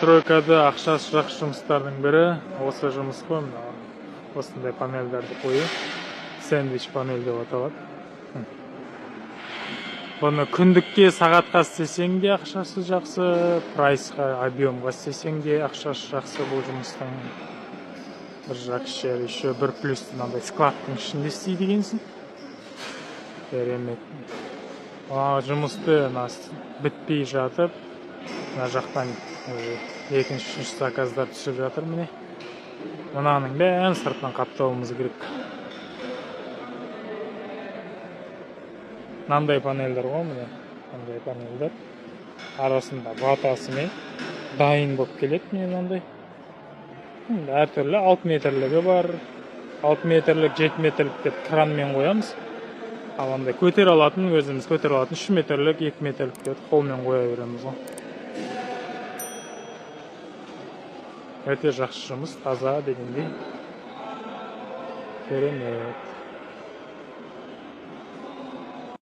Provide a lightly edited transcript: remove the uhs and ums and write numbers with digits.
Стройкада ақшасы жақсы жұмыстардың бірі осы жұмыс қой, мына осындай панельдерді қою. Сэндвич панель деп аталады. Бұны күндікке, сағатқа істесең де ақшасы жақсы, прайсқа, объемға істесең де ақшасы жақсы. Бұл жұмыстың бір жақсы жері, еще бір плюс мынандай складтың ішінде істейді екенсің. Керемет. Жұмысты бітпей жатып, мына жақтан екінші, үшінші заказдар түсіп жатыр міне. Мынаның бәрін сыртынан қаптауымыз керек. Мынандай панельдер ғой, міне. Мынандай панельдер. Арасында батасымен дайын болып келеді міне мынандай. Әртүрлі 6 метрлігі бар. 6 метрлік, 7 метрлік деп кранмен қоямыз. Ал андай көтер алатын, өзіміз көтер алатын 3 метрлік, 2 метрлік деп қолмен қоя береміз ғой. Өте жақсы жұмыс, таза дегендей. Керемет.